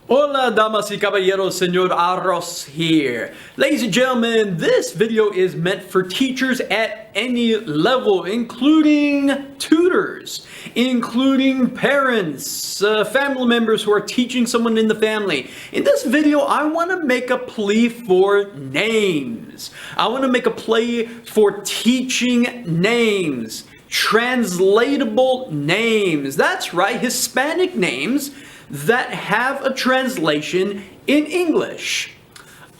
Hola, damas y caballeros, Senor Arroz here. Ladies and gentlemen, this video is meant for teachers at any level, including tutors, including parents, family members who are teaching someone in the family. In this video, I want to make a plea for names. I want to make a plea for teaching names. Translatable names. That's right, Hispanic names that have a translation in English.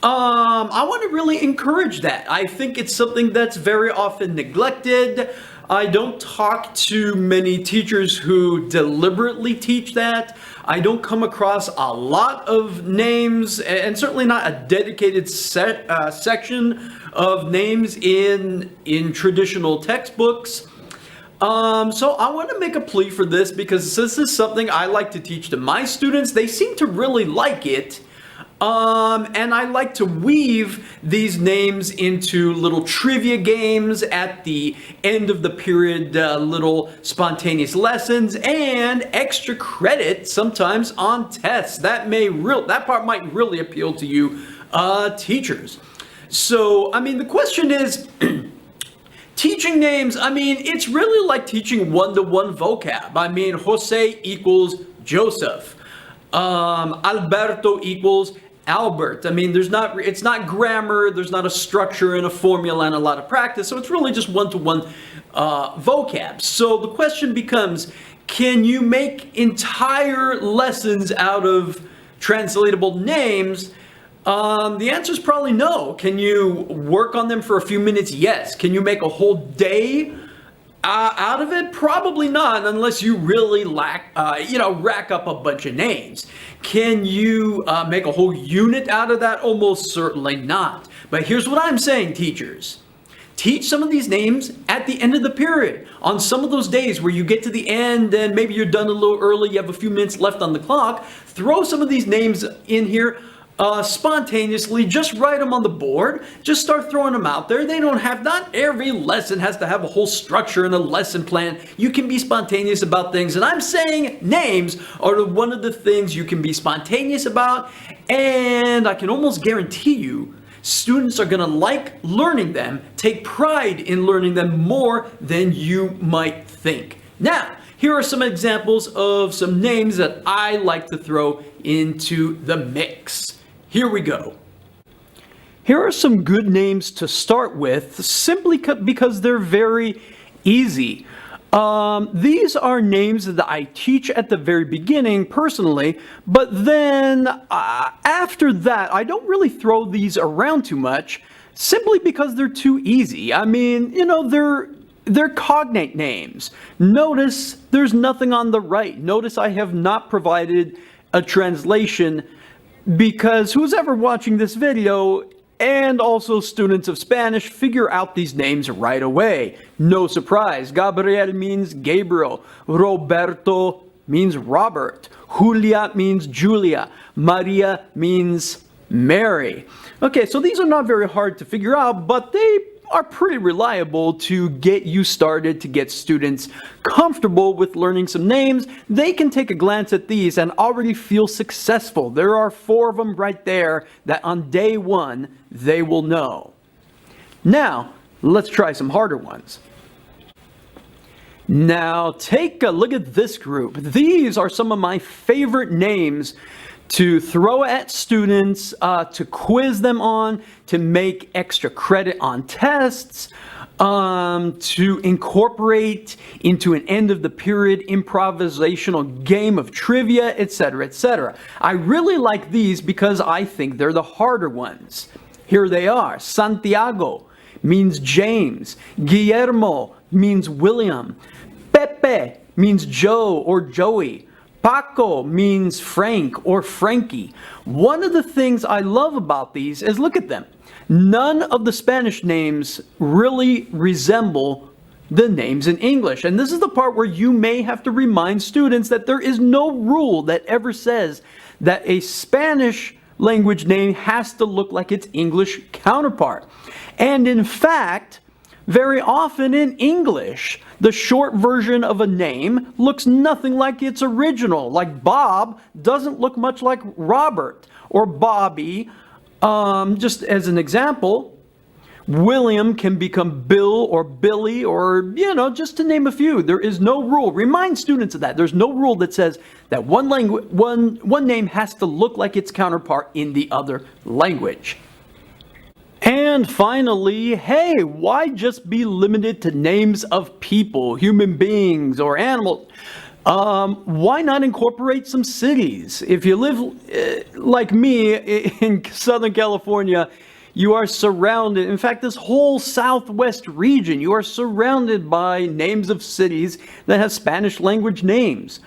I want to really encourage that. I think it's something that's very often neglected. I don't talk to many teachers who deliberately teach that. I don't come across a lot of names, and certainly not a dedicated section of names in traditional textbooks. So I want to make a plea for this because this is something I like to teach to my students. They seem to really like it. And I like to weave these names into little trivia games at the end of the period, little spontaneous lessons, and extra credit sometimes on tests. That part might really appeal to you, teachers. So, I mean, the question is, teaching names, I mean, it's really like teaching one-to-one vocab. I mean, Jose equals Joseph. Alberto equals Albert. I mean, it's not grammar, there's not a structure and a formula and a lot of practice, so it's really just one-to-one vocab. So the question becomes, can you make entire lessons out of translatable names? The answer is probably no. Can you work on them for a few minutes? Yes. Can you make a whole day out of it? Probably not, unless you really rack up a bunch of names. Can you make a whole unit out of that? Almost certainly not. But here's what I'm saying, teachers. Teach some of these names at the end of the period. On some of those days where you get to the end and maybe you're done a little early, you have a few minutes left on the clock, throw some of these names in here spontaneously. Just write them on the board. Just start throwing them out there. Not every lesson has to have a whole structure and a lesson plan. You can be spontaneous about things, and I'm saying names are one of the things you can be spontaneous about, and I can almost guarantee you students are going to like learning them, take pride in learning them more than you might think. Now, here are some examples of some names that I like to throw into the mix. Here we go. Here are some good names to start with, simply because they're very easy. These are names that I teach at the very beginning personally, but then after that, I don't really throw these around too much, simply because they're too easy. I mean, they're cognate names. Notice there's nothing on the right. Notice I have not provided a translation because who's ever watching this video, and also students of Spanish, figure out these names right away. No surprise. Gabriel means Gabriel. Roberto means Robert. Julia means Julia. Maria means Mary. Okay, so these are not very hard to figure out, but they are pretty reliable to get you started, to get students comfortable with learning some names. They can take a glance at these and already feel successful. There are 4 of them right there that on day 1 they will know. Now, let's try some harder ones. Now, take a look at this group. These are some of my favorite names to throw at students, to quiz them on, to make extra credit on tests, to incorporate into an end of the period improvisational game of trivia, etc., etc. I really like these because I think they're the harder ones. Here they are. Santiago means James. Guillermo means William. Pepe means Joe or Joey. Paco means Frank or Frankie. One of the things I love about these is, look at them. None of the Spanish names really resemble the names in English. And this is the part where you may have to remind students that there is no rule that ever says that a Spanish language name has to look like its English counterpart. And in fact, Very often in English, the short version of a name looks nothing like its original. Like Bob doesn't look much like Robert or Bobby. Just as an example, William can become Bill or Billy or, just to name a few. There is no rule. Remind students of that. There's no rule that says that one name has to look like its counterpart in the other language. And finally, hey, why just be limited to names of people, human beings, or animals? Why not incorporate some cities? If you live like me in Southern California, you are surrounded, in fact, this whole southwest region, you are surrounded by names of cities that have Spanish language names.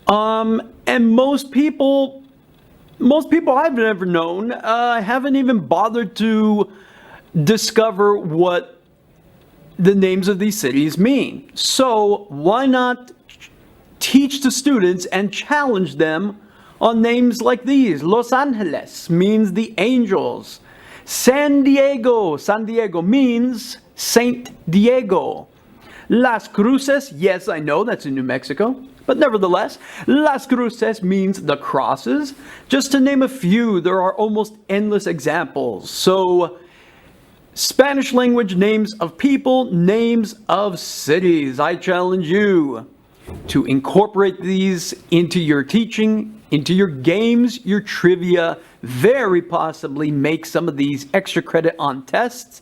And most people I've ever known haven't even bothered to discover what the names of these cities mean. So why not teach the students and challenge them on names like these? Los Angeles means the angels. San Diego means Saint Diego. Las Cruces, yes, I know that's in New Mexico, but nevertheless, Las Cruces means the crosses. Just to name a few, there are almost endless examples. So, Spanish language names of people, names of cities. I challenge you to incorporate these into your teaching, into your games, your trivia, very possibly make some of these extra credit on tests.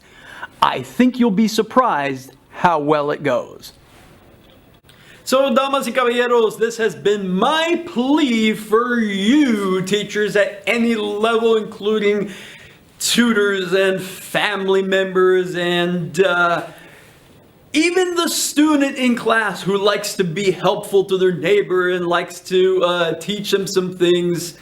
I think you'll be surprised how well it goes. So, damas y caballeros, this has been my plea for you, teachers at any level, including tutors and family members and even the student in class who likes to be helpful to their neighbor and likes to teach them some things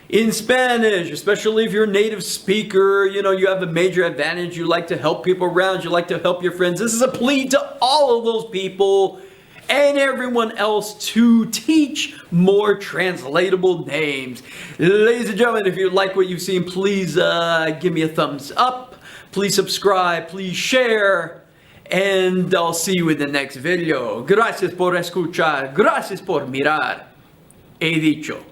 in Spanish, especially if you're a native speaker. You have a major advantage. You like to help people around. You like to help your friends. This is a plea to all of those people and everyone else to teach more translatable names. Ladies and gentlemen, if you like what you've seen, please give me a thumbs up. Please subscribe. Please share. And I'll see you in the next video. Gracias por escuchar. Gracias por mirar. He dicho.